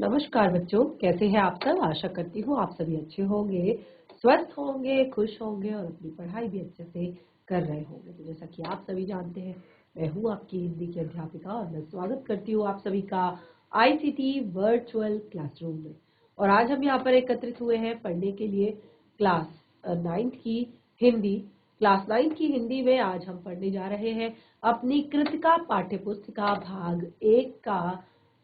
नमस्कार बच्चों, कैसे हैं आप सब। आशा करती हूँ आप सभी अच्छे होंगे, स्वस्थ होंगे, खुश होंगे और अपनी पढ़ाई भी अच्छे से कर रहे होंगे। तो जैसा कि आप सभी जानते हैं, मैं हूँ आपकी हिंदी की अध्यापिका और मैं स्वागत करती हूँ आप सभी का आईसीटी वर्चुअल क्लासरूम में। और आज हम यहाँ पर एकत्रित हुए हैं पढ़ने के लिए क्लास 9th की हिंदी। क्लास 9th की हिंदी में आज हम पढ़ने जा रहे हैं अपनी कृतिका पाठ्य पुस्तिका भाग 1 का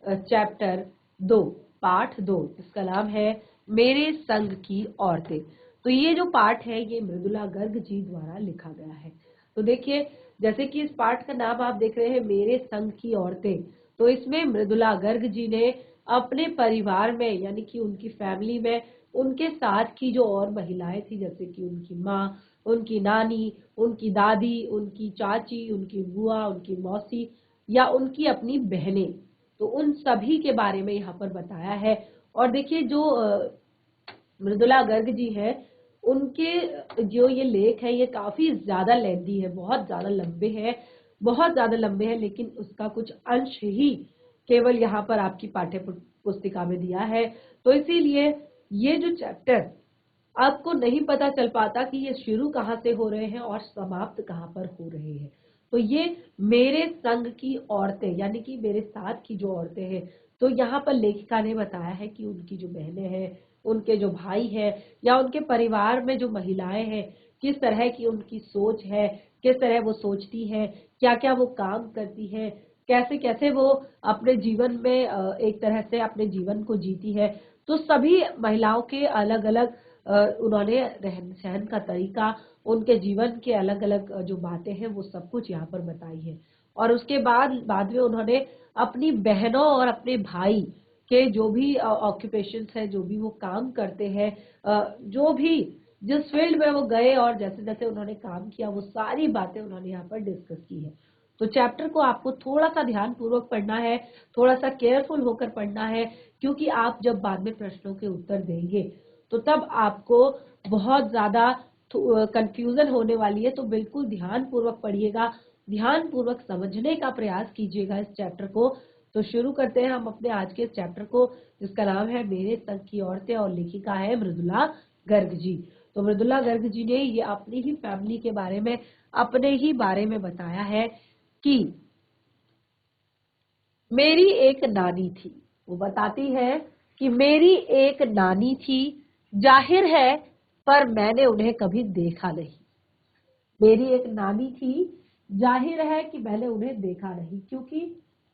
चैप्टर 2, पाठ 2, जिसका नाम है मेरे संग की औरतें। तो ये जो पाठ है ये मृदुला गर्ग जी द्वारा लिखा गया है। तो देखिए, जैसे कि इस पाठ का नाम आप देख रहे हैं मेरे संग की औरतें, तो इसमें मृदुला गर्ग जी ने अपने परिवार में यानी कि उनकी फैमिली में उनके साथ की जो और महिलाएं थी, जैसे कि उनकी माँ, उनकी नानी, उनकी दादी, उनकी चाची, उनकी बुआ, उनकी मौसी या उनकी अपनी बहनें, तो उन सभी के बारे में यहाँ पर बताया है। और देखिए, जो मृदुला गर्ग जी हैं, उनके जो ये लेख है ये काफी ज्यादा लेंदी है, बहुत ज्यादा लंबे हैं, बहुत ज्यादा लंबे हैं, लेकिन उसका कुछ अंश ही केवल यहाँ पर आपकी पाठ्य पुस्तिका में दिया है। तो इसीलिए ये जो चैप्टर आपको नहीं पता चल पाता कि ये शुरू कहाँ से हो रहे हैं और समाप्त कहाँ पर हो रहे हैं। तो ये मेरे संग की औरतें यानी कि मेरे साथ की जो औरतें हैं, तो यहाँ पर लेखिका ने बताया है कि उनकी जो बहनें हैं, उनके जो भाई हैं या उनके परिवार में जो महिलाएं हैं, किस तरह की उनकी सोच है, किस तरह वो सोचती है, क्या क्या वो काम करती है, कैसे कैसे वो अपने जीवन में एक तरह से अपने जीवन को जीती है। तो सभी महिलाओं के अलग अलग उन्होंने रहन सहन का तरीका, उनके जीवन के अलग अलग जो बातें हैं वो सब कुछ यहाँ पर बताई है। और उसके बाद में उन्होंने अपनी बहनों और अपने भाई के जो भी ऑक्यूपेशंस है, जो भी वो काम करते हैं, जो भी जिस फील्ड में वो गए और जैसे जैसे उन्होंने काम किया, वो सारी बातें उन्होंने यहाँ पर डिस्कस की है। तो चैप्टर को आपको थोड़ा सा ध्यान पूर्वक पढ़ना है, थोड़ा सा केयरफुल होकर पढ़ना है, क्योंकि आप जब बाद में प्रश्नों के उत्तर देंगे तो तब आपको बहुत ज्यादा कंफ्यूजन होने वाली है। तो बिल्कुल ध्यान पूर्वक पढ़िएगा, ध्यान पूर्वक समझने का प्रयास कीजिएगा इस चैप्टर को। तो शुरू करते हैं हम अपने आज के इस चैप्टर को, जिसका नाम है मेरे संग की औरतें और लेखिका है मृदुला गर्ग जी। तो मृदुला गर्ग जी ने ये अपनी ही फैमिली के बारे में, अपने ही बारे में बताया है कि मेरी एक नानी थी। वो बताती है कि मेरी एक नानी थी, जाहिर है पर मैंने उन्हें कभी देखा नहीं। मेरी एक नानी थी, जाहिर है कि मैंने उन्हें देखा नहीं, क्योंकि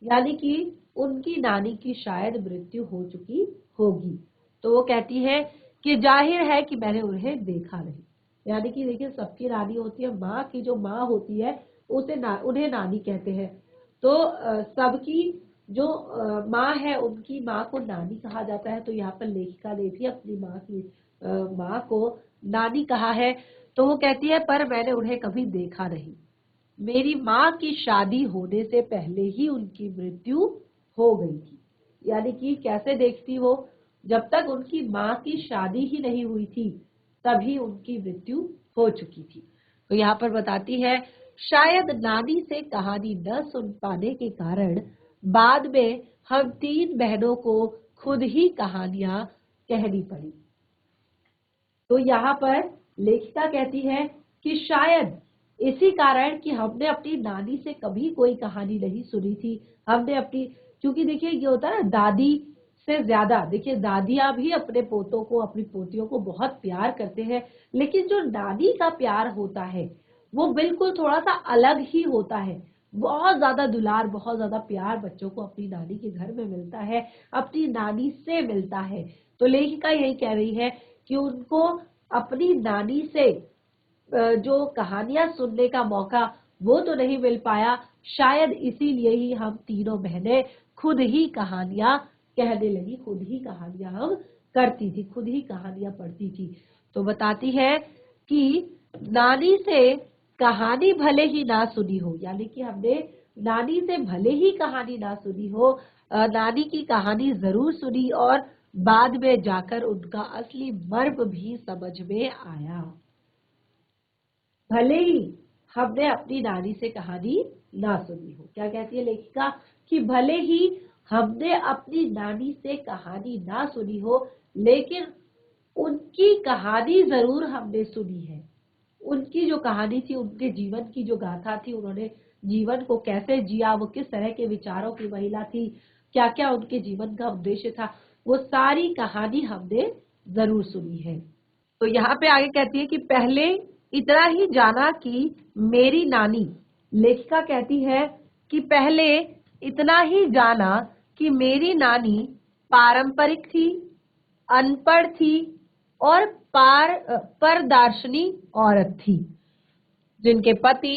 यानी कि उनकी नानी की शायद मृत्यु हो चुकी होगी। तो वो कहती है कि जाहिर है कि मैंने उन्हें देखा नहीं। यानी कि देखिए, सबकी नानी होती है, माँ की जो माँ होती है उसे उन्हें नानी कहते हैं। तो सबकी जो माँ है उनकी माँ को नानी कहा जाता है। तो यहाँ पर लेखिका ने भी अपनी माँ की माँ को नानी कहा है। तो वो कहती है पर मैंने उन्हें कभी देखा नहीं। मेरी माँ की शादी होने से पहले ही उनकी मृत्यु हो गई थी। यानी कि कैसे देखती वो, जब तक उनकी माँ की शादी ही नहीं हुई थी तभी उनकी मृत्यु हो चुकी थी। तो यहाँ पर बताती है, शायद नानी से कहानी न सुन पाने के कारण बाद में हम तीन बहनों को खुद ही कहानियां कहनी पड़ी। तो यहाँ पर लेखिका कहती है कि शायद इसी कारण कि हमने अपनी नानी से कभी कोई कहानी नहीं सुनी थी। हमने अपनी, क्योंकि देखिए ये होता है ना, दादी से ज्यादा, देखिए दादियां भी अपने पोतों को, अपनी पोतियों को बहुत प्यार करते हैं, लेकिन जो नानी का प्यार होता है वो बिल्कुल थोड़ा सा अलग ही होता है। बहुत ज्यादा दुलार, बहुत ज्यादा प्यार बच्चों को अपनी नानी के घर में मिलता है, अपनी नानी से मिलता है। तो लेखिका यही कह रही है कि उनको अपनी नानी से जो कहानियां सुनने का मौका वो तो नहीं मिल पाया, शायद इसीलिए ही हम तीनों बहनें खुद ही कहानियां कहने लगी, खुद ही कहानियां हम करती थी, खुद ही कहानियां पढ़ती थी। तो बताती है कि नानी से कहानी भले ही ना सुनी हो, यानी कि हमने नानी से भले ही कहानी ना सुनी हो, नानी की कहानी जरूर सुनी और बाद में जाकर उनका असली मर्म भी समझ में आया। भले ही हमने अपनी नानी से कहानी ना सुनी हो, क्या कहती है लेखिका, कि भले ही हमने अपनी नानी से कहानी ना सुनी हो, लेकिन उनकी कहानी जरूर हमने सुनी है। उनकी जो कहानी थी, उनके जीवन की जो गाथा थी, उन्होंने जीवन को कैसे जिया, वो किस तरह के विचारों की महिला थी, क्या क्या उनके जीवन का उद्देश्य था, वो सारी कहानी हमने जरूर सुनी है। तो यहाँ पे आगे कहती है कि पहले इतना ही जाना कि मेरी नानी, लेखिका कहती है कि पहले इतना ही जाना कि मेरी नानी पारंपरिक थी, अनपढ़ थी और परदार्शनी औरत थी, जिनके पति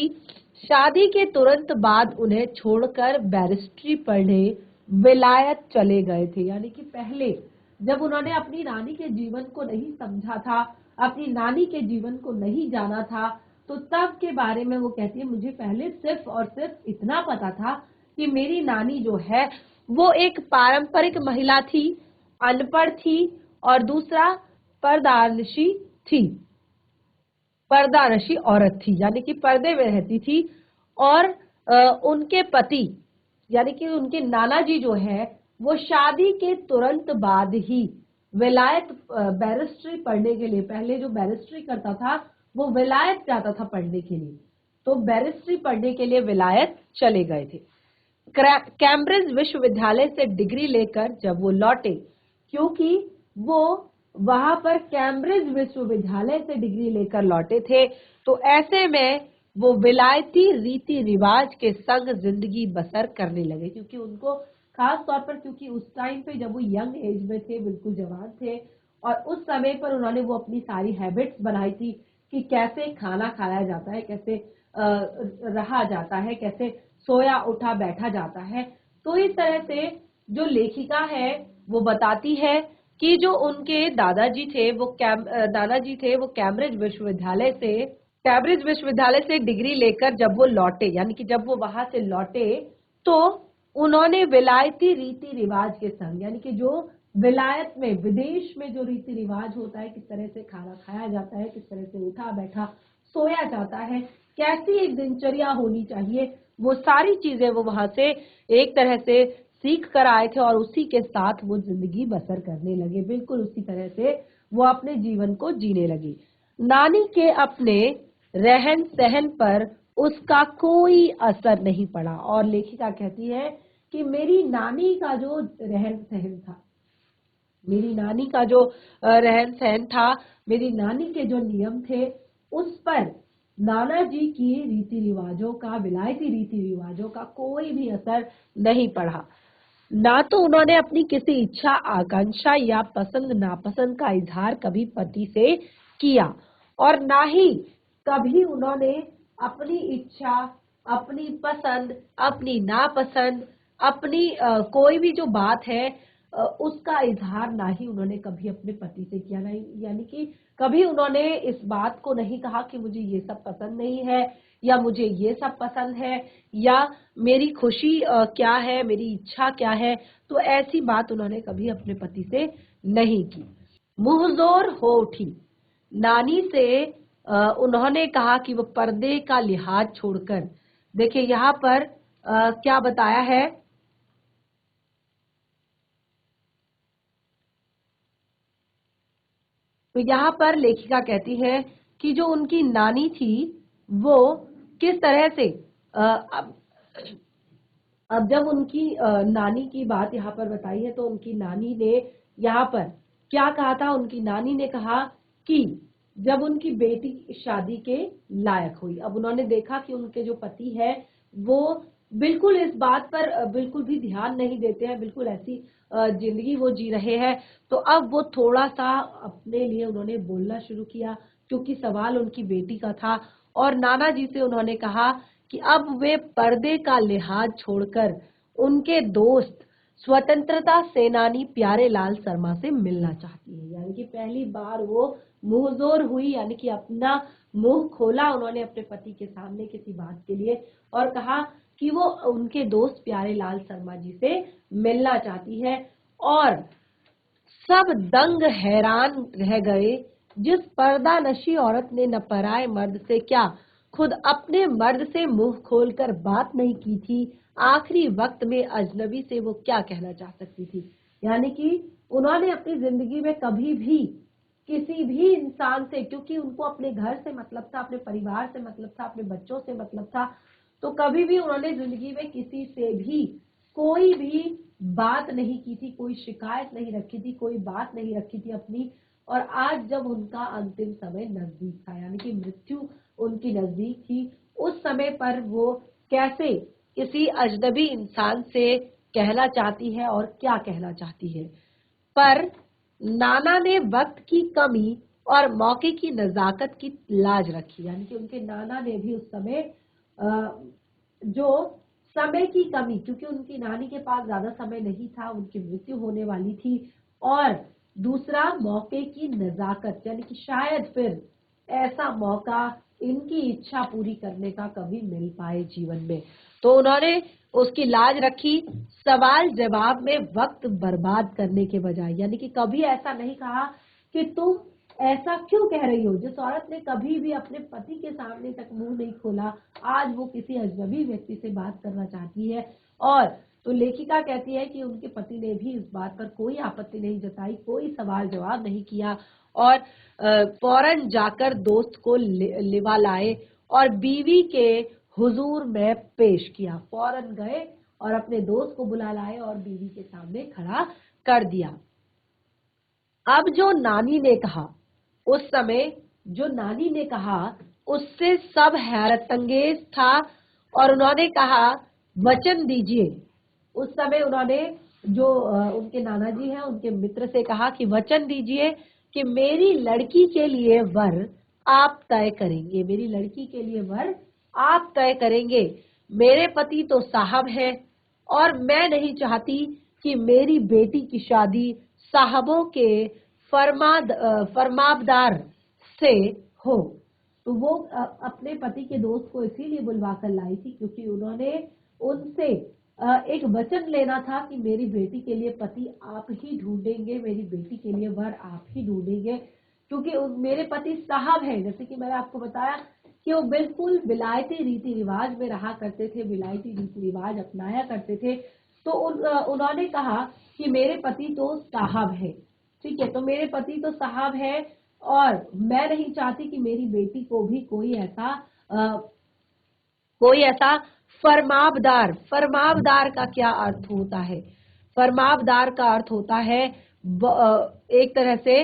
शादी के तुरंत बाद उन्हें छोड़कर बैरिस्ट्री पढ़ने विलायत चले गए थे। यानी कि पहले जब उन्होंने अपनी नानी के जीवन को नहीं समझा था, अपनी नानी के जीवन को नहीं जाना था, तो तब के बारे में वो कहती है, मुझे पहले सिर्फ और सिर्फ इतना पता था कि मेरी नानी जो है वो एक पारंपरिक महिला थी, अनपढ़ थी, और दूसरा पर्दानशी थी, पर्दानशी औरत थी, यानी कि पर्दे में रहती थी। और उनके पति यानी कि उनके नाना जी जो है वो शादी के तुरंत बाद ही विलायत बैरिस्ट्री पढ़ने के लिए, पहले जो बैरिस्ट्री करता था वो विलायत जाता था पढ़ने के लिए, तो बैरिस्ट्री पढ़ने के लिए विलायत चले गए थे। कैम्ब्रिज विश्वविद्यालय से डिग्री लेकर जब वो लौटे, क्योंकि वो वहां पर कैम्ब्रिज विश्वविद्यालय से डिग्री लेकर लौटे थे, तो ऐसे में वो विलायती रीति रिवाज के संग जिंदगी बसर करने लगे, क्योंकि उनको खास तौर पर, क्योंकि उस टाइम पे जब वो यंग एज में थे, बिल्कुल जवान थे, और उस समय पर उन्होंने वो अपनी सारी हैबिट्स बनाई थी कि कैसे खाना खाया जाता है, कैसे रहा जाता है, कैसे सोया उठा बैठा जाता है। तो इस तरह से जो लेखिका है वो बताती है कि जो उनके दादाजी थे वो कैम्ब्रिज विश्वविद्यालय से डिग्री लेकर जब वो लौटे, यानी कि जब वो वहां से लौटे, तो उन्होंने विलायती रीति रिवाज के संग, यानी कि जो विलायत में, विदेश में जो रीति रिवाज होता है, किस तरह से खाना खाया जाता है, किस तरह से उठा बैठा सोया जाता है, कैसी एक दिनचर्या होनी चाहिए, वो सारी चीजें वो वहां से एक तरह से सीख कर आए थे, और उसी के साथ वो जिंदगी बसर करने लगे, बिल्कुल उसी तरह से वो अपने जीवन को जीने लगी। नानी के अपने रहन सहन पर उसका कोई असर नहीं पड़ा, और लेखिका कहती है कि मेरी नानी का जो रहन सहन था, मेरी नानी का जो रहन सहन था, मेरी नानी के जो नियम थे, उस पर नाना जी की रीति रिवाजों का, विलायती रीति रिवाजों का कोई भी असर नहीं पड़ा। ना तो उन्होंने अपनी किसी इच्छा, आकांक्षा या पसंद नापसंद का इजहार कभी पति से किया, और ना ही कभी उन्होंने अपनी इच्छा, अपनी पसंद, अपनी नापसंद, अपनी कोई भी जो बात है उसका इजहार ना ही उन्होंने कभी अपने पति से किया, नहीं, यानी कि कभी उन्होंने इस बात को नहीं कहा कि मुझे ये सब पसंद नहीं है, या मुझे ये सब पसंद है, या मेरी खुशी क्या है, मेरी इच्छा क्या है। तो ऐसी बात उन्होंने कभी अपने पति से नहीं की। मुंहजोर हो उठी नानी से उन्होंने कहा कि वो पर्दे का लिहाज छोड़कर, देखिए यहाँ पर क्या बताया है, तो यहाँ पर लेखिका कहती है कि जो उनकी नानी थी वो किस तरह से अब जब उनकी नानी की बात यहाँ पर बताई है, तो उनकी नानी ने यहाँ पर क्या कहा था, उनकी नानी ने कहा कि जब उनकी बेटी शादी के लायक हुई, अब उन्होंने देखा कि उनके जो पति है वो बिल्कुल इस बात पर बिल्कुल भी ध्यान नहीं देते हैं, बिल्कुल ऐसी जिंदगी वो जी रहे हैं। तो अब वो थोड़ा सा अपने लिए उन्होंने बोलना शुरू किया, क्योंकि सवाल उनकी बेटी का था, और नाना जी से उन्होंने कहा कि अब वे पर्दे का लिहाज छोड़कर उनके दोस्त स्वतंत्रता सेनानी प्यारेलाल शर्मा से मिलना चाहती है। यानी कि पहली बार वो मुंहजोर हुई, यानी कि अपना मुंह खोला उन्होंने अपने पति के सामने किसी बात के लिए, और कहा कि वो उनके दोस्त प्यारेलाल शर्मा जी से मिलना चाहती है। और सब दंग हैरान रह गए, जिस पर्दा नशी औरत ने न पराए मर्द से क्या, खुद अपने मर्द से मुंह खोलकर बात नहीं की थी, आखिरी वक्त में अजनबी से वो क्या कहना चाह सकती थी। यानी कि उन्होंने अपनी जिंदगी में कभी भी किसी भी इंसान से, क्योंकि उनको अपने घर से मतलब था, अपने परिवार से मतलब था, अपने बच्चों से मतलब था, तो कभी भी उन्होंने जिंदगी में किसी से भी कोई भी बात नहीं की थी, कोई शिकायत नहीं रखी थी, कोई बात नहीं रखी थी अपनी। और आज जब उनका अंतिम समय नजदीक था, यानी कि मृत्यु उनकी नजदीक थी, उस समय पर वो कैसे किसी अजनबी इंसान से कहना चाहती है और क्या कहना चाहती है। पर नाना ने वक्त की कमी और मौके की नजाकत की लाज रखी, यानी कि उनके नाना ने भी उस समय जो समय की कमी, क्योंकि उनकी नानी के पास ज्यादा समय नहीं था, उनकी मृत्यु होने वाली थी, और दूसरा मौके की नजाकत, यानी कि शायद फिर ऐसा मौका इनकी इच्छा पूरी करने का कभी मिल पाए जीवन में। तो उन्होंने उसकी लाज रखी, सवाल जवाब में वक्त बर्बाद करने के बजाय। यानी कि कभी ऐसा नहीं कहा कि तुम ऐसा क्यों कह रही हो। जिस औरत ने कभी भी अपने पति के सामने तक मुंह नहीं खोला, आज वो किसी अजनबी व्यक्ति से बात करना चाहती है। और तो लेखिका कहती है कि उनके पति ने भी इस बात पर कोई आपत्ति नहीं जताई, कोई सवाल जवाब नहीं किया, और फौरन जाकर दोस्त को लिवा लाए और बीवी के हुजूर में पेश किया। फौरन गए और अपने दोस्त को बुला लाए और बीवी के सामने खड़ा कर दिया। अब जो नानी ने कहा, उस समय जो नानी ने कहा उससे सब हैरतअंगेज था, और उन्होंने कहा वचन दीजिए। उस समय उन्होंने जो उनके नाना जी हैं उनके मित्र से कहा कि वचन दीजिए कि मेरी लड़की के लिए वर आप तय करेंगे, मेरी लड़की के लिए वर आप तय करेंगे। मेरे पति तो साहब हैं और मैं नहीं चाहती कि मेरी बेटी की शादी साहबों के फरमाबदार से हो। तो वो अपने पति के दोस्त को इसीलिए बुलवा कर लाई थी क्योंकि उन्होंने उनसे एक वचन लेना था कि मेरी बेटी के लिए पति आप ही ढूंढेंगे, मेरी बेटी के लिए वर आप ही ढूंढेंगे, क्योंकि मेरे पति साहब हैं। जैसे कि मैंने आपको बताया कि वो बिल्कुल विलायती रीति रिवाज में रहा करते थे, विलायती रीति रिवाज अपनाया करते थे। तो उन्होंने कहा कि मेरे पति तो साहब है, ठीक है, तो मेरे पति तो साहब है और मैं नहीं चाहती कि मेरी बेटी को भी कोई ऐसा फरमाबदार। फरमाबदार का क्या अर्थ होता है? फरमाबदार का अर्थ होता है एक तरह से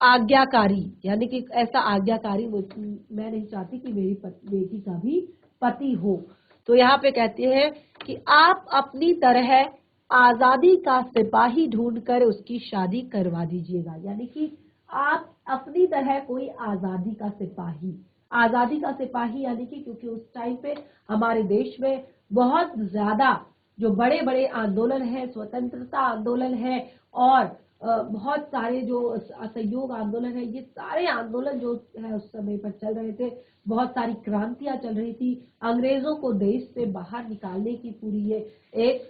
आज्ञाकारी, यानी कि ऐसा आज्ञाकारी मैं नहीं चाहती कि मेरी बेटी का भी पति हो। तो यहाँ पे कहते हैं कि आप अपनी तरह आजादी का सिपाही ढूंढकर उसकी शादी करवा दीजिएगा। यानी कि आप अपनी तरह कोई आजादी का सिपाही, आजादी का सिपाही यानी कि क्योंकि उस टाइम पे हमारे देश में बहुत ज्यादा जो बड़े बड़े आंदोलन है, स्वतंत्रता आंदोलन है और बहुत सारे जो असहयोग आंदोलन है, ये सारे आंदोलन जो है उस समय पर चल रहे थे। बहुत सारी क्रांतियां चल रही थी, अंग्रेजों को देश से बाहर निकालने की पूरी ये एक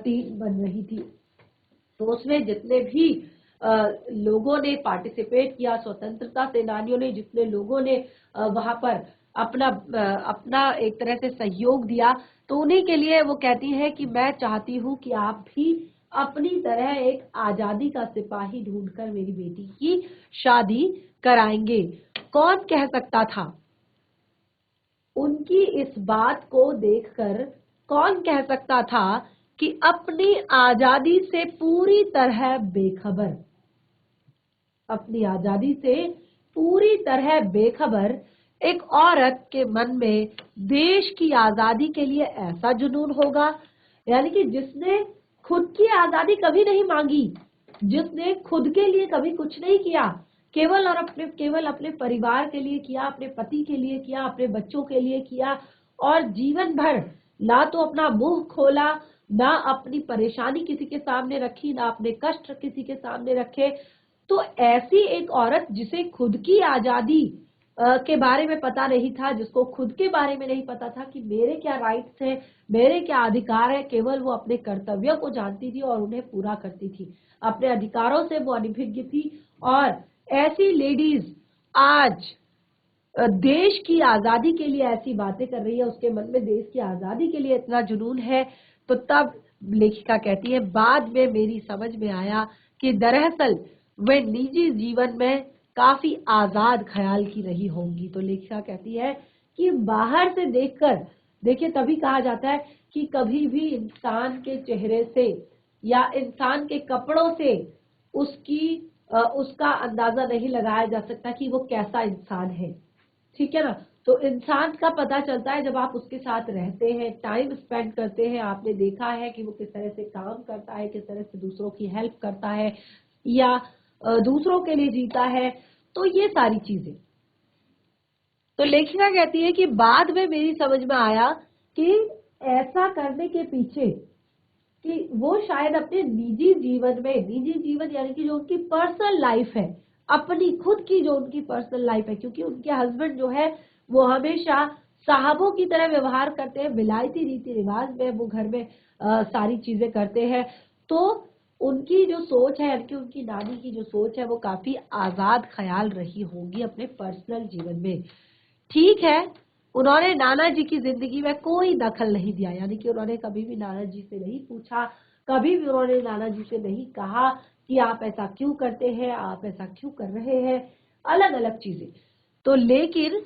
टीम बन रही थी। तो उसमें जितने भी लोगों ने पार्टिसिपेट किया, स्वतंत्रता सेनानियों ने, जितने लोगों ने वहां पर अपना एक तरह से सहयोग दिया, तो उन्हीं के लिए वो कहती है कि मैं चाहती हूँ कि आप भी अपनी तरह एक आजादी का सिपाही ढूंढकर मेरी बेटी की शादी कराएंगे। कौन कह सकता था उनकी इस बात को देखकर, कौन कह सकता था कि अपनी आजादी से पूरी तरह बेखबर, अपनी आजादी से पूरी तरह बेखबर एक औरत के मन में देश की आजादी के लिए ऐसा जुनून होगा। यानी कि जिसने खुद की आजादी कभी नहीं मांगी, जिसने खुद के लिए कभी कुछ नहीं किया, केवल अपने परिवार के लिए किया, अपने पति के लिए किया, अपने बच्चों के लिए किया, और जीवन भर ना तो अपना मुंह खोला, ना अपनी परेशानी किसी के सामने रखी, ना अपने कष्ट किसी के सामने रखे। तो ऐसी एक औरत जिसे खुद की आजादी के बारे में पता नहीं था, जिसको खुद के बारे में नहीं पता था कि मेरे क्या राइट्स हैं, मेरे क्या अधिकार है, केवल वो अपने कर्तव्यों को जानती थी और उन्हें पूरा करती थी, अपने अधिकारों से वो अनभिज्ञ थी। और ऐसी लेडीज आज देश की आजादी के लिए ऐसी बातें कर रही है, उसके मन में देश की आजादी के लिए इतना जुनून है। तो तब लेखिका कहती है, बाद में मेरी समझ में आया कि दरअसल वे निजी जीवन में काफी आजाद ख्याल की रही होंगी। तो लेखिका कहती है कि बाहर से देखकर, देखिए तभी कहा जाता है कि कभी भी इंसान के चेहरे से या इंसान के कपड़ों से उसका अंदाजा नहीं लगाया जा सकता कि वो कैसा इंसान है, ठीक है ना। तो इंसान का पता चलता है जब आप उसके साथ रहते हैं, टाइम स्पेंड करते हैं। आपने देखा है कि वो किस तरह से काम करता है, किस तरह से दूसरों की हेल्प करता है या दूसरों के लिए जीता है। तो ये सारी चीजें, तो लेखिका कहती है कि बाद में मेरी समझ में आया कि ऐसा करने के पीछे कि वो शायद अपने निजी जीवन में, निजी जीवन यानी कि जो उनकी पर्सनल लाइफ है, अपनी खुद की जो उनकी पर्सनल लाइफ है, क्योंकि उनके हस्बैंड जो है वो हमेशा साहबों की तरह व्यवहार करते हैं, विलायती रीति रिवाज में वो घर में सारी चीजें करते हैं। तो उनकी जो सोच है, यानी कि उनकी नानी की जो सोच है, वो काफी आजाद ख्याल रही होगी अपने पर्सनल जीवन में। ठीक है, उन्होंने नाना जी की जिंदगी में कोई दखल नहीं दिया, यानी कि उन्होंने कभी भी नाना जी से नहीं पूछा, कभी भी उन्होंने नाना जी से नहीं कहा कि आप ऐसा क्यों करते हैं, आप ऐसा क्यों कर रहे हैं, अलग अलग चीजें। तो लेकिन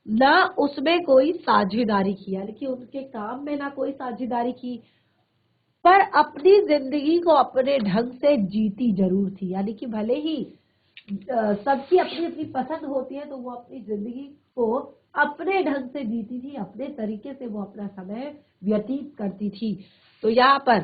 ना उसमें कोई साझेदारी की, यानी कि उनके काम में ना कोई साझेदारी की, पर अपनी जिंदगी को अपने ढंग से जीती जरूर थी। यानी कि भले ही सबकी अपनी अपनी पसंद होती है, तो वो अपनी जिंदगी को अपने ढंग से जीती थी, अपने तरीके से वो अपना समय व्यतीत करती थी। तो यहाँ पर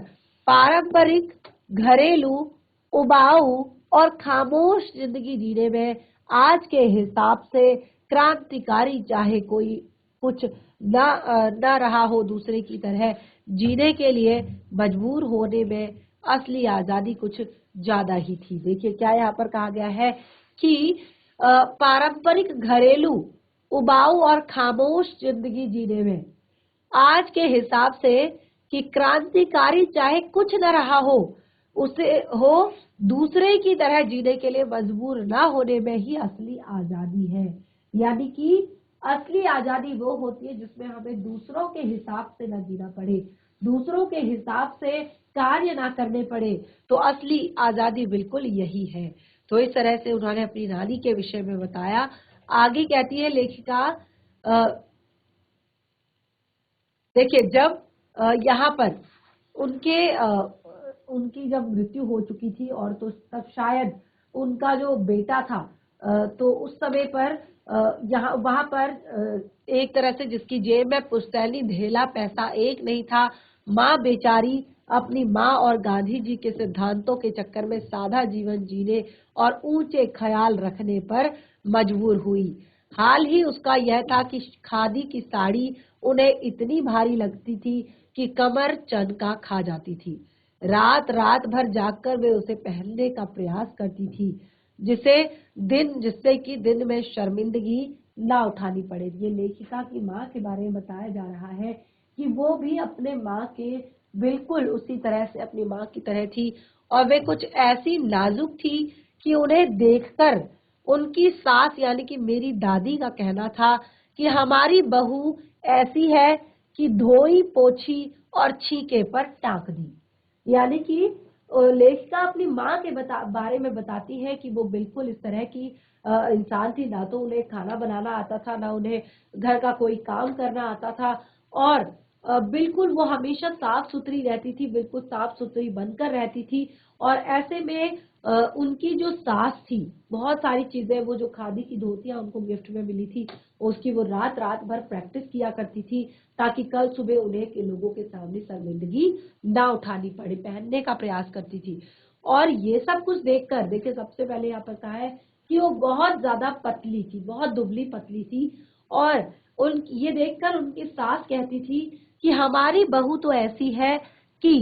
पारंपरिक, घरेलू, उबाऊ और खामोश जिंदगी जीने में आज के हिसाब से क्रांतिकारी चाहे कोई कुछ ना रहा हो, दूसरे की तरह जीने के लिए मजबूर होने में असली आजादी कुछ ज्यादा ही थी। देखिए क्या यहाँ पर कहा गया है कि पारंपरिक, घरेलू, उबाऊ और खामोश जिंदगी जीने में आज के हिसाब से कि क्रांतिकारी चाहे कुछ न रहा हो, उसे हो दूसरे की तरह जीने के लिए मजबूर ना होने में ही असली आजादी है। यानी कि असली आजादी वो होती है जिसमें हमें दूसरों के हिसाब से ना जीना पड़े, दूसरों के हिसाब से कार्य ना करने पड़े। तो असली आजादी बिल्कुल यही है। तो इस तरह से उन्होंने अपनी नानी के विषय में बताया। आगे कहती है लेखिका, देखिए जब यहाँ पर उनके उनकी जब मृत्यु हो चुकी थी, और तो तब शायद उनका जो बेटा था, तो उस समय पर यहाँ वहां पर एक तरह से जिसकी जेब में पुश्तैनी ढेला पैसा एक नहीं था, माँ बेचारी अपनी माँ और गांधी जी के सिद्धांतों के चक्कर में सादा जीवन जीने और ऊंचे ख्याल रखने पर मजबूर हुई। हाल ही उसका यह था कि खादी की साड़ी उन्हें इतनी भारी लगती थी कि कमर चनका खा जाती थी। रात रात भर जागकर वे उसे पहनने का प्रयास करती थी, जिससे कि दिन में शर्मिंदगी ना उठानी पड़े। ये लेखिका की माँ के बारे में बताया जा रहा है कि वो भी अपने माँ के बिल्कुल उसी तरह से अपनी माँ की तरह थी, और वे कुछ ऐसी नाजुक थी कि उन्हें देखकर उनकी सास यानी कि मेरी दादी का कहना था कि हमारी बहू ऐसी है कि धोई पोछी और छीके पर टाक दी। यानी कि लेखिका अपनी माँ के बारे में बताती है कि वो बिल्कुल इस तरह की इंसान थी, ना तो उन्हें खाना बनाना आता था, ना उन्हें घर का कोई काम करना आता था, और बिल्कुल वो हमेशा साफ सुथरी रहती थी, बिल्कुल साफ सुथरी बनकर रहती थी। और ऐसे में उनकी जो सास थी, बहुत सारी चीजें, वो जो खादी की धोतियां उनको गिफ्ट में मिली थी, उसकी वो रात रात भर प्रैक्टिस किया करती थी, ताकि कल सुबह उन्हें के लोगों के सामने शर्मिंदगी ना उठानी पड़े, पहनने का प्रयास करती थी। और ये सब कुछ देखकर, देखिए सबसे पहले यहाँ पर कहा है कि वो बहुत ज्यादा पतली थी, बहुत दुबली पतली थी, और उन ये देखकर उनकी सास कहती थी कि हमारी बहू तो ऐसी है कि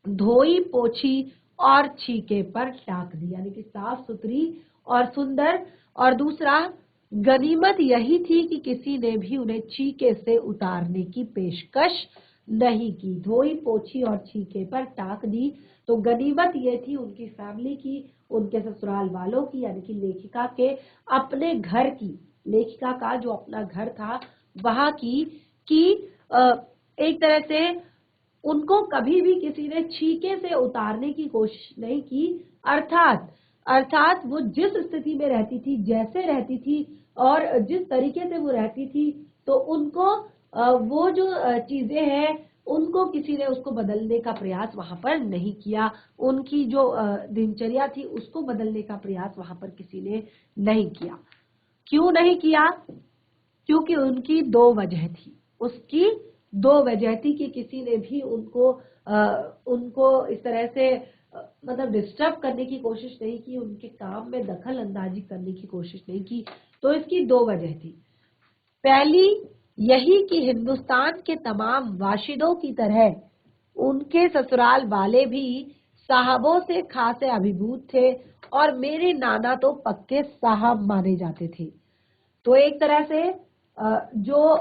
धोई पोछी और छीके पर टाक दी, यानी कि साफ सुथरी और सुंदर। और दूसरा, गनीमत यही थी कि किसी ने भी उन्हें छीके से उतारने की पेशकश नहीं की। धोई पोछी और छीके पर टाक दी, तो गनीमत ये थी उनकी फैमिली की, उनके ससुराल वालों की, यानी कि लेखिका के अपने घर की, लेखिका का जो अपना घर था वहां की कि एक तरह से उनको कभी भी किसी ने छीके से उतारने की कोशिश नहीं की। अर्थात अर्थात वो जिस स्थिति में रहती थी, जैसे रहती थी और जिस तरीके से वो रहती थी, तो उनको वो जो चीजें हैं उनको किसी ने उसको बदलने का प्रयास वहां पर नहीं किया। उनकी जो दिनचर्या थी उसको बदलने का प्रयास वहां पर किसी ने नहीं किया। क्यों नहीं किया? क्योंकि उनकी दो वजह थी। उसकी दो वजह थी कि किसी ने भी उनको इस तरह से मतलब डिस्टर्ब करने की कोशिश नहीं की, उनके काम में दखल अंदाजी करने की कोशिश नहीं की। तो इसकी दो वजह थी। पहली यही कि हिंदुस्तान के तमाम वाशिदों की तरह उनके ससुराल वाले भी साहबों से खासे अभिभूत थे और मेरे नाना तो पक्के साहब माने जाते थे। तो एक तरह से जो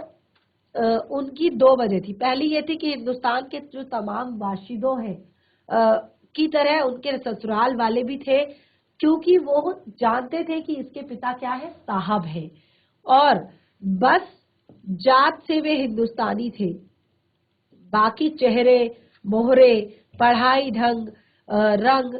उनकी दो वजह थी। पहली ये थी कि हिंदुस्तान के जो तमाम वाशिदों हैं की तरह उनके ससुराल वाले भी थे, क्योंकि वो जानते थे कि इसके पिता क्या है, साहब है, और बस जात से वे हिंदुस्तानी थे। बाकी चेहरे मोहरे, पढ़ाई ढंग, रंग,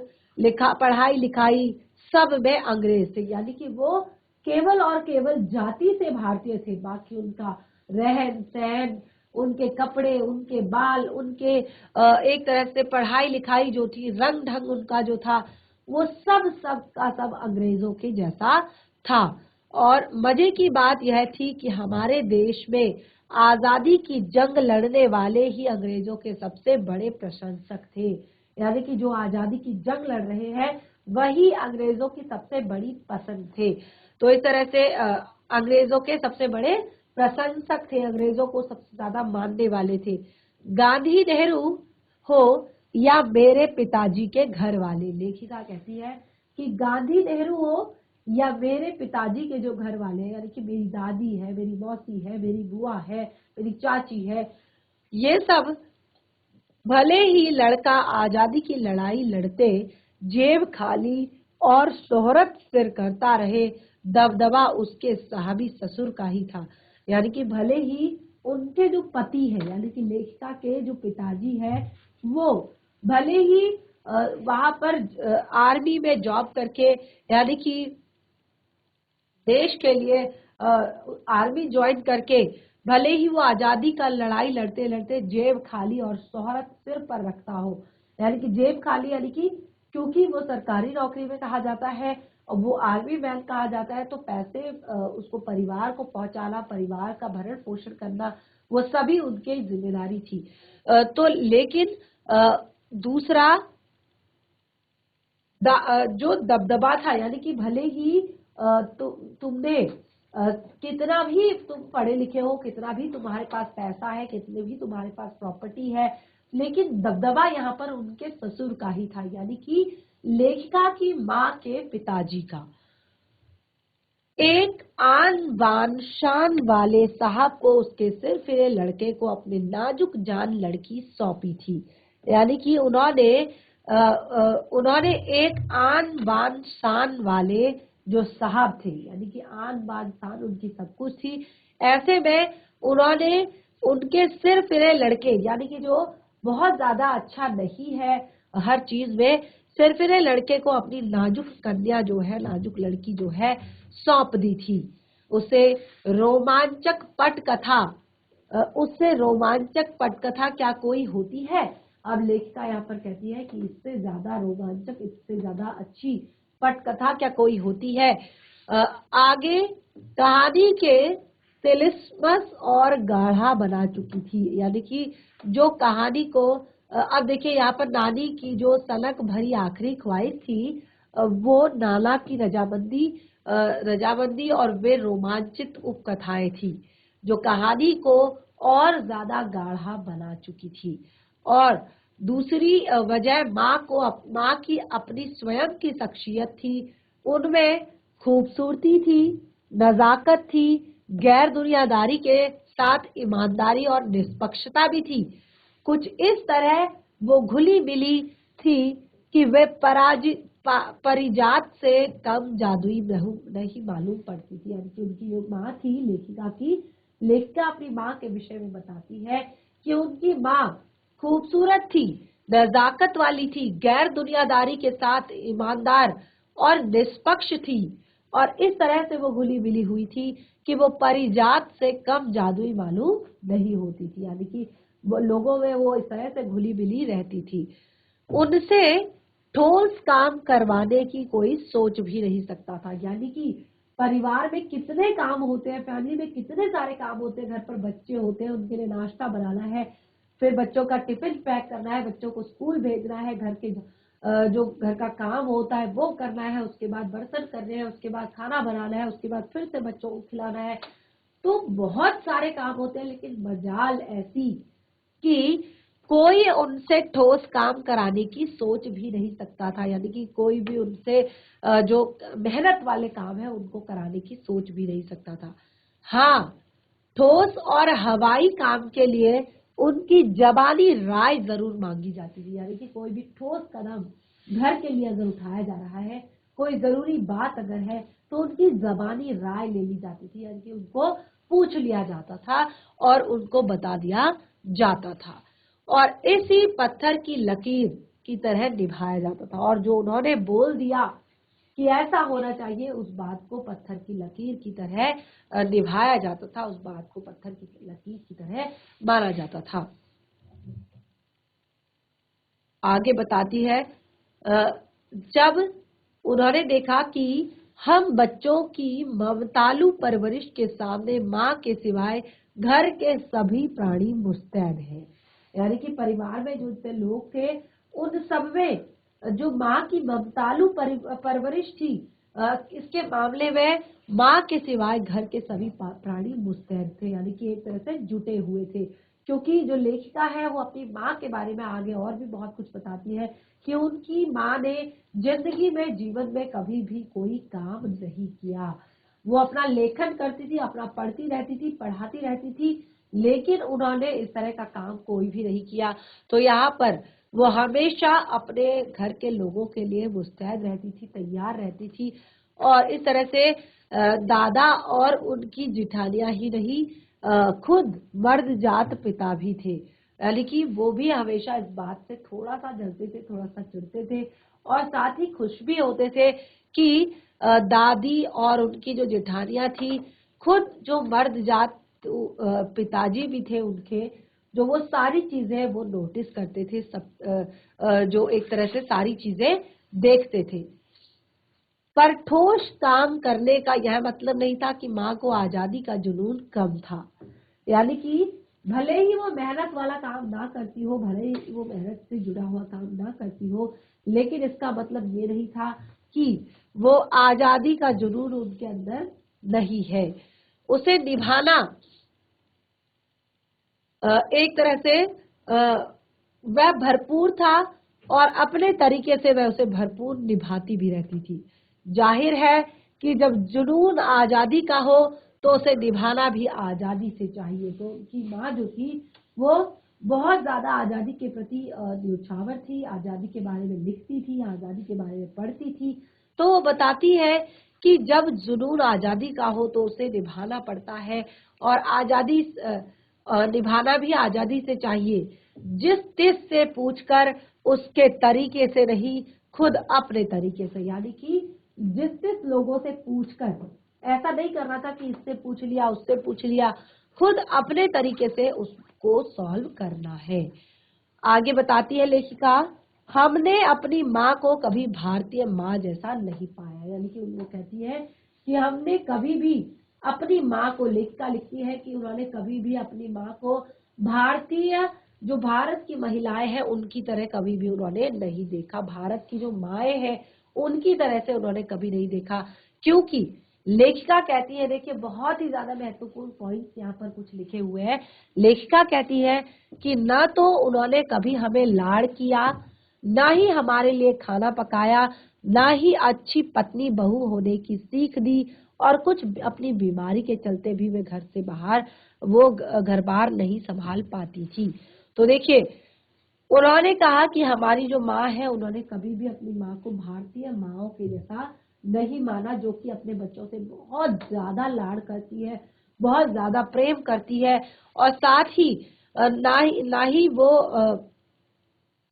पढ़ाई लिखाई सब में अंग्रेज थे। यानी कि वो केवल और केवल जाति से भारतीय थे। बाकी उनका रहन सहन, उनके कपड़े, उनके बाल, उनके एक तरह से पढ़ाई लिखाई जो थी, रंग ढंग उनका जो था, वो सब का सब अंग्रेजों के जैसा था। और मजे की बात यह थी कि हमारे देश में आजादी की जंग लड़ने वाले ही अंग्रेजों के सबसे बड़े प्रशंसक थे। यानी कि जो आजादी की जंग लड़ रहे हैं वही अंग्रेजों की सबसे बड़ी पसंद थे। तो इस तरह से अंग्रेजों के सबसे बड़े प्रशंसक थे, अंग्रेजों को सबसे ज्यादा मानने वाले थे। गांधी नेहरू हो या मेरे पिताजी के घर वाले, लेखिका कहती है कि गांधी नेहरू हो या मेरे पिताजी के जो घर वाले हैं, यानी कि मेरी दादी है, मेरी मौसी है, मेरी बुआ है, मेरी चाची है, ये सब भले ही लड़का आजादी की लड़ाई लड़ते जेब खाली और शोहरत सिर करता रहे, दबदबा उसके साहबी ससुर का ही था। यानी कि भले ही उनके जो पति है, यानी कि लेखिका के जो पिताजी है, वो भले ही वहां पर आर्मी में जॉब करके, यानी कि देश के लिए आर्मी ज्वाइन करके, भले ही वो आजादी का लड़ाई लड़ते लड़ते जेब खाली और शोहरत सिर पर रखता हो। यानी कि जेब खाली, यानी कि क्योंकि वो सरकारी नौकरी में कहा जाता है और वो आर्मी मैन कहा जाता है, तो पैसे उसको परिवार को पहुंचाना, परिवार का भरण पोषण करना, वो सभी उनकी जिम्मेदारी थी। तो लेकिन दूसरा जो दबदबा था, यानी कि भले ही तुमने कितना भी तुम पढ़े लिखे हो, कितना भी तुम्हारे पास पैसा है, कितने भी तुम्हारे पास प्रॉपर्टी है, लेकिन दबदबा यहाँ पर उनके ससुर का ही था, यानी कि लेखिका की माँ के पिताजी का। एक आन बान शान वाले साहब को उसके सिर फिरे लड़के को अपनी नाजुक जान लड़की सौंपी थी। यानी कि उन्होंने एक आन बान शान वाले जो साहब थे, यानी कि आन बान शान उनकी सब कुछ थी, ऐसे में उन्होंने उनके सिर फिरे लड़के, यानी कि जो बहुत ज्यादा अच्छा नहीं है हर चीज में, सिर फिरे लड़के को अपनी नाजुक कन्या जो है, नाजुक लड़की जो है, सौंप दी थी। उसे रोमांचक पटकथा उससे रोमांचक पटकथा क्या कोई होती है? अब लेखिका यहाँ पर कहती है कि इससे ज्यादा रोमांचक, इससे ज्यादा अच्छी पटकथा क्या कोई होती है? आगे कहानी के तिलिस्मस और गाढ़ा बना चुकी थी। यानी कि जो कहानी को अब देखिए यहाँ पर नानी की जो सनक भरी आखिरी ख्वाहिश थी, वो नाना की रजामंदी और वे रोमांचित उपकथाएं थी जो कहानी को और ज्यादा गाढ़ा बना चुकी थी। और दूसरी वजह माँ की अपनी स्वयं की शख्सियत थी। उनमें खूबसूरती थी, नजाकत थी, गैर दुनियादारी के साथ ईमानदारी और निष्पक्षता भी थी। कुछ इस तरह वो घुली मिली थी कि वे परिजात से कम जादुई नहीं मालूम पड़ती थी। यानी कि उनकी जो माँ थी लेखिका की, लेखिका अपनी माँ के विषय में बताती है कि उनकी माँ खूबसूरत थी, नजाकत वाली थी, गैर दुनियादारी के साथ ईमानदार और निष्पक्ष थी, और इस तरह से वो घुली मिली हुई थी कि वो परिजात से कम जादुई मालूम नहीं होती थी। यानी कि वो लोगों में वो इस तरह से घुली मिली रहती थी। उनसे ठोस काम करवाने की कोई सोच भी नहीं सकता था। यानी कि परिवार में कितने काम होते हैं, फैमिली में कितने सारे काम होते हैं, घर पर बच्चे होते हैं, उनके लिए नाश्ता बनाना है, फिर बच्चों का टिफिन पैक करना है, बच्चों को स्कूल भेजना है, घर के जो घर का काम होता है वो करना है, उसके बाद बर्तन करने हैं, उसके बाद खाना बनाना है, उसके बाद फिर से बच्चों को खिलाना है। तो बहुत सारे काम होते हैं, लेकिन मजाल ऐसी कि कोई उनसे ठोस काम कराने की सोच भी नहीं सकता था। यानी कि कोई भी उनसे जो मेहनत वाले काम है उनको कराने की सोच भी नहीं सकता था। हाँ, ठोस और हवाई काम के लिए उनकी जबानी राय जरूर मांगी जाती थी। यानी कि कोई भी ठोस कदम घर के लिए अगर उठाया जा रहा है, कोई जरूरी बात अगर है, तो उनकी जबानी राय ले ली जाती थी। यानी कि उनको पूछ लिया जाता था और उनको बता दिया जाता था, और इसी पत्थर की लकीर की तरह निभाया जाता था। और जो उन्होंने बोल दिया कि ऐसा होना चाहिए, उस बात को पत्थर की लकीर की तरह निभाया जाता था, उस बात को पत्थर की लकीर की तरह माना जाता था। आगे बताती है, जब उन्होंने देखा कि हम बच्चों की ममतालु परवरिश के सामने माँ के सिवाय घर के सभी प्राणी मुस्तैद हैं। यानी कि परिवार में जो से लोग थे, उन सब में जो माँ की ममतालु परवरिश थी, इसके मामले में माँ के सिवाय घर के सभी प्राणी मुस्तैद थे। यानी कि एक तरह से जुटे हुए थे, क्योंकि जो लेखिका है वो अपनी माँ के बारे में आगे और भी बहुत कुछ बताती है कि उनकी माँ ने जिंदगी में, जीवन में कभी भी कोई काम नहीं किया। वो अपना लेखन करती थी, अपना पढ़ती रहती थी, पढ़ाती रहती थी, लेकिन उन्होंने इस तरह का काम कोई भी नहीं किया। तो यहाँ पर वो हमेशा अपने घर के लोगों के लिए मुस्तैद रहती थी, तैयार रहती थी, और इस तरह से दादा और उनकी जिठानियां ही नहीं, खुद मर्द जात पिता भी थे। यानी कि वो भी हमेशा इस बात से थोड़ा सा जलते थे, थोड़ा सा चिढ़ते थे, और साथ ही खुश भी होते थे कि दादी और उनकी जो जेठानियां थी, खुद जो मर्द जात पिताजी भी थे उनके, जो वो सारी चीजें वो नोटिस करते थे, सब जो एक तरह से सारी चीजें देखते थे। पर ठोस काम करने का यह मतलब नहीं था कि माँ को आजादी का जुनून कम था। यानी कि भले ही वो मेहनत वाला काम ना करती हो, भले ही वो मेहनत से जुड़ा हुआ काम ना करती हो, लेकिन इसका मतलब ये नहीं था कि वो आजादी का जुनून उनके अंदर नहीं है। उसे निभाना एक तरह से वह भरपूर था, और अपने तरीके से वह उसे भरपूर निभाती भी रहती थी। जाहिर है कि जब जुनून आजादी का हो तो उसे निभाना भी आजादी से चाहिए। तो उनकी माँ जो थी वो बहुत ज्यादा आजादी के प्रति न्योछावर थी, आजादी के बारे में लिखती थी, आजादी के बारे में पढ़ती थी। तो वो बताती है कि जब जुनून आजादी का हो तो उसे निभाना पड़ता है, और आजादी निभाना भी आजादी से चाहिए, जिस तिस से पूछकर, उसके तरीके से नहीं, खुद अपने तरीके से। यानी कि जिस तिस लोगों से पूछकर, ऐसा नहीं करना था कि इससे पूछ लिया, उससे पूछ लिया, खुद अपने तरीके से उसको सॉल्व करना है। आगे बताती है लेखिका, हमने अपनी माँ को कभी भारतीय माँ जैसा नहीं पाया। यानी कि वो कहती है कि हमने कभी भी अपनी माँ को, लेखिका लिखती है कि उन्होंने कभी भी अपनी माँ को भारतीय, जो भारत की महिलाएं हैं उनकी तरह कभी भी उन्होंने नहीं देखा, भारत की जो माएँ हैं उनकी तरह से उन्होंने कभी नहीं देखा। क्योंकि लेखिका कहती है, देखिए बहुत ही ज्यादा महत्वपूर्ण पॉइंट्स यहाँ पर कुछ लिखे हुए हैं। लेखिका कहती है कि ना तो उन्होंने कभी हमें लाड़ किया, ना ही हमारे लिए खाना पकाया, ना ही अच्छी पत्नी बहू होने की सीख दी, और कुछ अपनी बीमारी के चलते भी वे घर से बाहर, वो घर बार नहीं संभाल पाती थी। तो देखिए उन्होंने कहा कि हमारी जो माँ है, उन्होंने कभी भी अपनी माँ को भारतीय माँओं के जैसा नहीं माना, जो कि अपने बच्चों से बहुत ज्यादा लाड करती है, बहुत ज्यादा प्रेम करती है, और साथ ही ना ही वो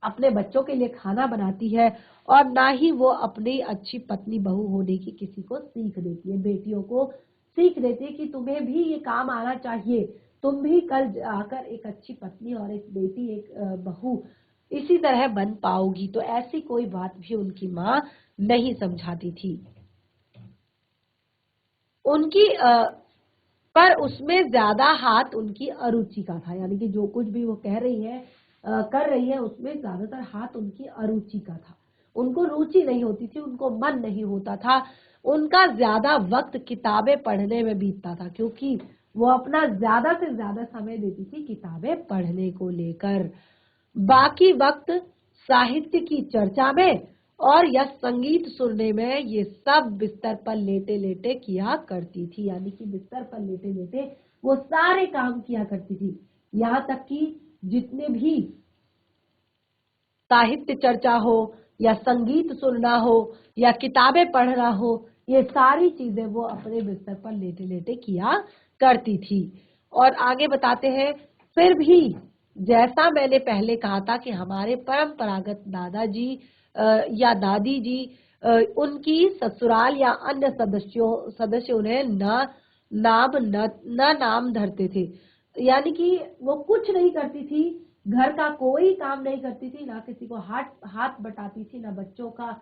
अपने बच्चों के लिए खाना बनाती है, और ना ही वो अपनी अच्छी पत्नी बहू होने की किसी को सीख देती है, बेटियों को सीख देती है कि तुम्हें भी ये काम आना चाहिए, तुम भी कल आकर एक अच्छी पत्नी और एक बेटी, एक बहू इसी तरह बन पाओगी। तो ऐसी कोई बात भी उनकी माँ नहीं समझाती थी उनकी। पर उसमें ज्यादा हाथ उनकी अरुचि का था, यानी कि जो कुछ भी वो कह रही है, कर रही है, उसमें ज्यादातर हाथ उनकी अरुचि का था। उनको रुचि नहीं होती थी, उनको मन नहीं होता था, उनका ज्यादा वक्त किताबें पढ़ने में बीतता था, क्योंकि वो अपना ज्यादा से ज्यादा समय देती थी किताबें पढ़ने को लेकर। बाकी वक्त साहित्य की चर्चा में और या संगीत सुनने में ये सब बिस्तर पर लेटे लेटे किया करती थी, यानी कि बिस्तर पर लेटे लेटे वो सारे काम किया करती थी। यहाँ तक कि जितने भी साहित्य चर्चा हो या संगीत सुनना हो या किताबें पढ़ना हो, ये सारी चीजें वो अपने बिस्तर पर लेटे लेटे किया करती थी। और आगे बताते हैं, फिर भी जैसा मैंने पहले कहा था कि हमारे परंपरागत दादाजी या दादी जी, उनकी ससुराल या अन्य सदस्य उन्हें न नाम धरते थे, यानी कि वो कुछ नहीं करती थी, घर का कोई काम नहीं करती थी, ना किसी को हाथ हाथ बटाती थी, ना बच्चों का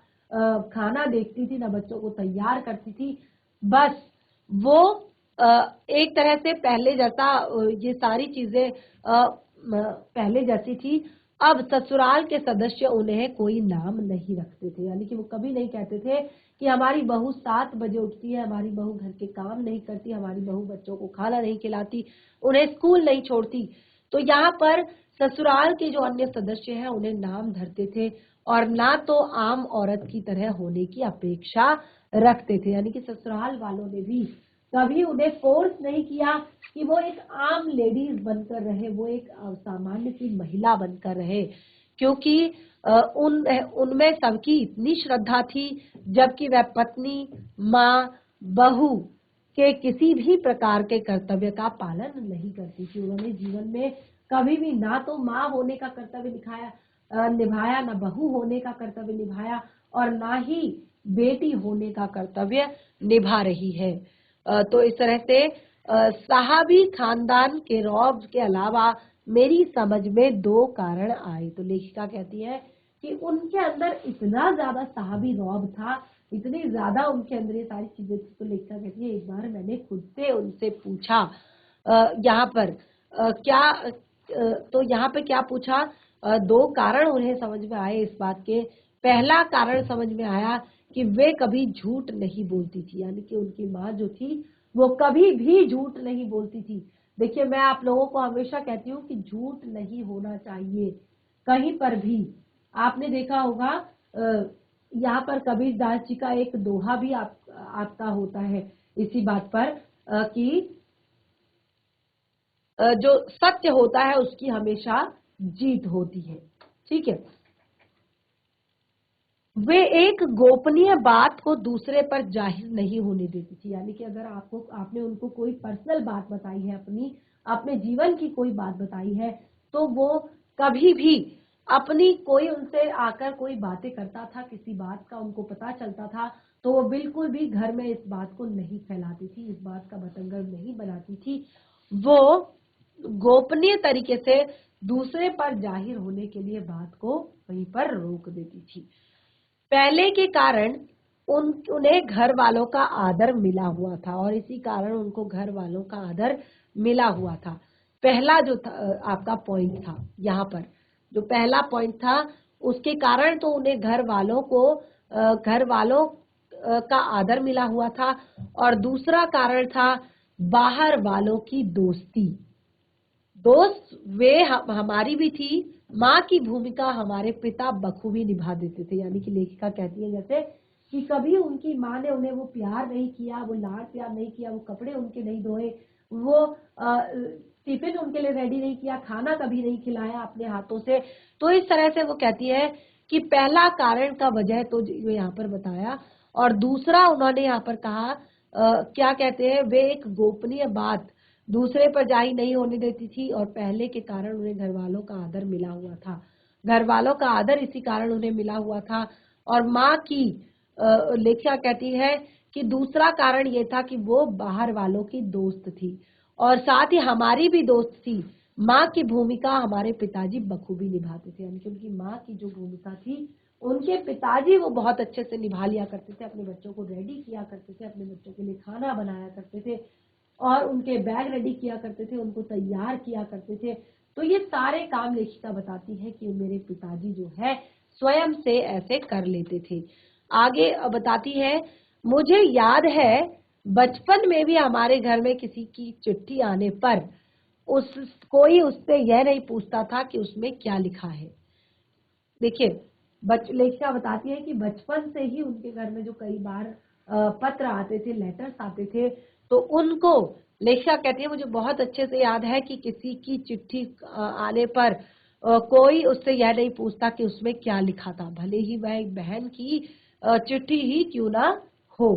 खाना देखती थी, ना बच्चों को तैयार करती थी। बस वो एक तरह से पहले जैसा ये सारी चीजें पहले जैसी थी। अब ससुराल के सदस्य उन्हें कोई नाम नहीं रखते थे, यानी कि वो कभी नहीं कहते थे कि हमारी बहू 7 बजे उठती है, हमारी बहू घर के काम नहीं करती, हमारी बहू बच्चों को खाना नहीं खिलाती, उन्हें स्कूल नहीं छोड़ती। तो यहाँ पर ससुराल के जो अन्य सदस्य हैं उन्हें नाम धरते थे, और ना तो आम औरत की तरह होने की अपेक्षा रखते थे, यानी कि ससुराल वालों ने भी कभी उन्हें फोर्स नहीं किया कि वो एक आम लेडीज बनकर रहे, वो एक सामान्य सी महिला बनकर रहे, क्योंकि उनमें सबकी इतनी श्रद्धा थी, जबकि वह पत्नी, माँ, बहू के किसी भी प्रकार के कर्तव्य का पालन नहीं करती थी। उन्होंने जीवन में कभी भी ना तो माँ होने का कर्तव्य निभाया, ना बहू होने का कर्तव्य निभाया, और ना ही बेटी होने का कर्तव्य निभा रही है। तो इस तरह से साहबी खानदान के रौब के अलावा मेरी समझ में 2 कारण आए। तो लेखिका कहती है कि उनके अंदर इतना ज्यादा साहबी रौब था, इतनी ज्यादा उनके अंदर ये सारी चीजें थी। तो लेखिका कहती है, एक बार मैंने खुद से उनसे पूछा, यहाँ पर तो यहाँ पे क्या पूछा, 2 कारण उन्हें समझ में आए इस बात के। पहला कारण समझ में आया कि वे कभी झूठ नहीं बोलती थी, यानी कि उनकी माँ जो थी वो कभी भी झूठ नहीं बोलती थी। देखिए, मैं आप लोगों को हमेशा कहती हूँ कि झूठ नहीं होना चाहिए कहीं पर भी। आपने देखा होगा यहाँ पर कबीरदास जी का एक दोहा भी आपका होता है इसी बात पर, कि जो सत्य होता है उसकी हमेशा जीत होती है। ठीक है। वे एक गोपनीय बात को दूसरे पर जाहिर नहीं होने देती थी, यानी कि अगर आपने उनको कोई पर्सनल बात बताई है, अपने जीवन की कोई बात बताई है, तो वो कभी भी अपनी कोई उनसे आकर कोई बातें करता था, किसी बात का उनको पता चलता था, तो वो बिल्कुल भी घर में इस बात को नहीं फैलाती थी, इस बात का बतंगड़ नहीं बनाती थी। वो गोपनीय तरीके से दूसरे पर जाहिर होने के लिए बात को वहीं पर रोक देती थी। पहले के कारण उन्हें घर वालों का आदर मिला हुआ था, और इसी कारण उनको घर वालों का आदर मिला हुआ था। पहला जो था, आपका पॉइंट था यहाँ पर, जो पहला पॉइंट था, उसके कारण तो उन्हें घर वालों का आदर मिला हुआ था, और दूसरा कारण था बाहर वालों की दोस्ती। दोस्त वे हमारी भी थी, माँ की भूमिका हमारे पिता बखूबी निभा देते थे, यानी कि लेखिका कहती है जैसे कि कभी उनकी माँ ने उन्हें वो प्यार नहीं किया, वो लाड प्यार नहीं किया, वो कपड़े उनके नहीं धोए, वो टिफिन उनके लिए रेडी नहीं किया, खाना कभी नहीं खिलाया अपने हाथों से। तो इस तरह से वो कहती है कि पहला कारण का वजह तो जो यहाँ पर बताया, और दूसरा उन्होंने यहाँ पर कहा क्या कहते हैं, वे एक गोपनीय बात दूसरे पर जाहिर नहीं होने देती थी, और पहले के कारण उन्हें घर वालों का आदर मिला हुआ था, घर वालों का आदर इसी कारण उन्हें मिला हुआ था। और माँ की लेखिका कहती है कि दूसरा कारण ये था कि वो बाहर वालों की दोस्त थी, और साथ ही हमारी भी दोस्त थी। माँ की भूमिका हमारे पिताजी बखूबी निभाते थे, यानी कि उनकी माँ की जो भूमिका थी उनके पिताजी वो बहुत अच्छे से निभा लिया करते थे, अपने बच्चों को रेडी किया करते थे, अपने बच्चों के लिए खाना बनाया करते थे, और उनके बैग रेडी किया करते थे, उनको तैयार किया करते थे। तो ये सारे काम लेखिका बताती है कि मेरे पिताजी जो है स्वयं से ऐसे कर लेते थे। आगे बताती है, मुझे याद है बचपन में भी हमारे घर में किसी की चिट्ठी आने पर उस कोई उससे यह नहीं पूछता था कि उसमें क्या लिखा है। देखिए, लेखिका बताती है कि बचपन से ही उनके घर में जो कई बार पत्र आते थे, लेटर्स आते थे, तो उनको लेखिका कहती है मुझे बहुत अच्छे से याद है कि किसी की चिट्ठी आने पर कोई उससे यह नहीं पूछता कि उसमें क्या लिखा था, भले ही वह एक बहन की चिट्ठी ही क्यों ना हो।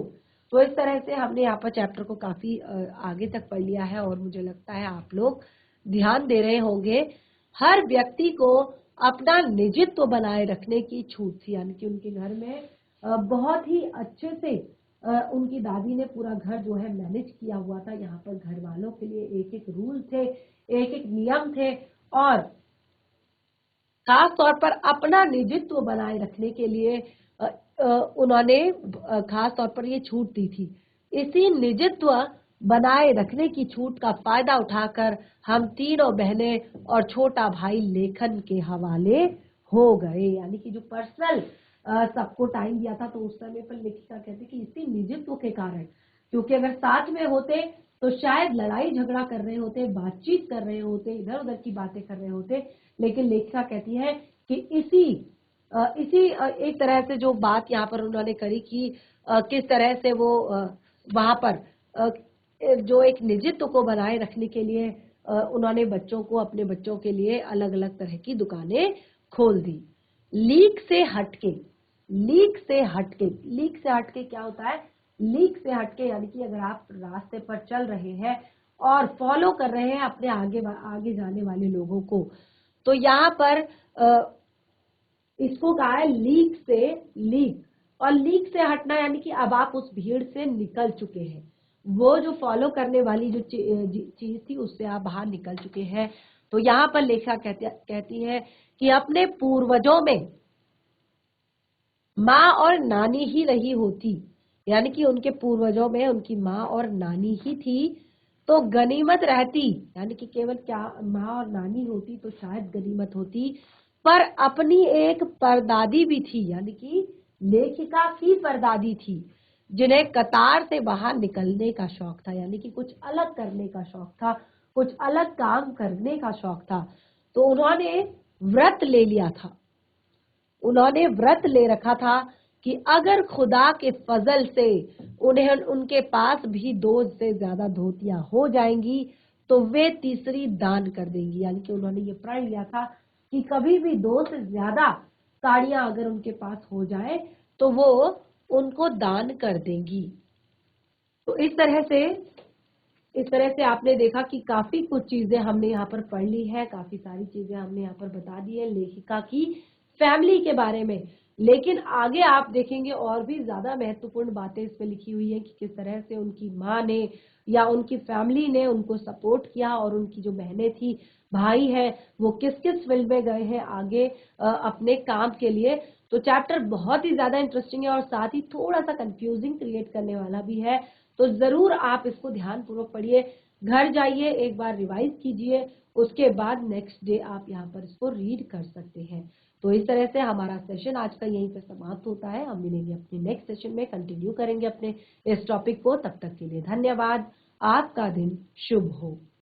तो इस तरह से हमने यहाँ पर चैप्टर को काफी आगे तक पढ़ लिया है, और मुझे लगता है आप लोग ध्यान दे रहे होंगे। हर व्यक्ति को अपना निजित्व बनाए रखने की छूट थी, यानी कि उनके घर में बहुत ही अच्छे से उनकी दादी ने पूरा घर जो है मैनेज किया हुआ था। यहाँ पर घर वालों के लिए एक एक रूल थे, एक एक नियम थे, और खास तौर पर अपना निजित्व बनाए रखने के लिए उन्होंने खास तौर पर ये छूट दी थी। इसी निजित्व बनाए रखने की छूट का फायदा उठाकर हम तीनों बहनें और छोटा भाई लेखन के हवाले हो गए, यानी कि जो पर्सनल सबको टाइम दिया था, तो उस समय पर लेखिका कहती कि इसी निजित्व के कारण, क्योंकि अगर साथ में होते तो शायद लड़ाई झगड़ा कर रहे होते, बातचीत कर रहे होते, इधर उधर की बातें कर रहे होते। लेकिन लेखिका कहती है कि इसी एक तरह से जो बात यहाँ पर उन्होंने करी कि किस तरह से वो वहां पर जो एक निजित्व को बनाए रखने के लिए उन्होंने बच्चों को, अपने बच्चों के लिए अलग अलग तरह की दुकानें खोल दी। लीक से हटके, लीक से हटके, लीक से हटके क्या होता है? लीक से हटके यानी कि अगर आप रास्ते पर चल रहे हैं और फॉलो कर रहे हैं अपने आगे आगे जाने वाले लोगों को, तो यहाँ पर इसको कहा है लीक से लीक। और लीक से हटना यानी कि अब आप उस भीड़ से निकल चुके हैं, वो जो फॉलो करने वाली जो चीज थी उससे आप बाहर निकल चुके हैं। तो यहाँ पर लेखिका कहती है कि अपने पूर्वजों में माँ और नानी ही रही होती, यानी कि उनके पूर्वजों में उनकी माँ और नानी ही थी, तो गनीमत रहती, यानी कि केवल क्या माँ और नानी होती तो शायद गनीमत होती। पर अपनी एक परदादी भी थी, यानी कि लेखिका की परदादी थी, जिन्हें कतार से बाहर निकलने का शौक था, यानी कि कुछ अलग करने का शौक था, कुछ अलग काम करने का शौक था। तो उन्होंने व्रत ले लिया था, उन्होंने व्रत ले रखा था कि अगर खुदा के फजल से उन्हें उनके पास भी 2 से ज्यादा धोतियां हो जाएंगी तो वे तीसरी दान कर देंगी, यानी कि उन्होंने ये प्रण लिया था कि कभी भी 2 से ज्यादा साड़ियां अगर उनके पास हो जाए तो वो उनको दान कर देंगी। तो इस तरह से आपने देखा कि काफी कुछ चीजें हमने यहाँ पर पढ़ ली है, काफी सारी चीजें हमने यहाँ पर बता दी है लेखिका की फैमिली के बारे में। लेकिन आगे आप देखेंगे और भी ज्यादा महत्वपूर्ण बातें इसमें लिखी हुई है कि किस तरह से उनकी माँ ने या उनकी फैमिली ने उनको सपोर्ट किया, और उनकी जो बहनें थी, भाई है, वो किस किस फील्ड में गए हैं आगे अपने काम के लिए। तो चैप्टर बहुत ही ज्यादा इंटरेस्टिंग है और साथ ही थोड़ा सा कंफ्यूजिंग क्रिएट करने वाला भी है। तो जरूर आप इसको ध्यान पूर्वक पढ़िए, घर जाइए एक बार रिवाइज कीजिए, उसके बाद नेक्स्ट डे आप यहाँ पर इसको रीड कर सकते हैं। तो इस तरह से हमारा सेशन आज का यहीं पर समाप्त होता है। हम मिलेंगे अपने नेक्स्ट सेशन में, कंटिन्यू करेंगे अपने इस टॉपिक को। तब तक के लिए धन्यवाद। आपका दिन शुभ हो।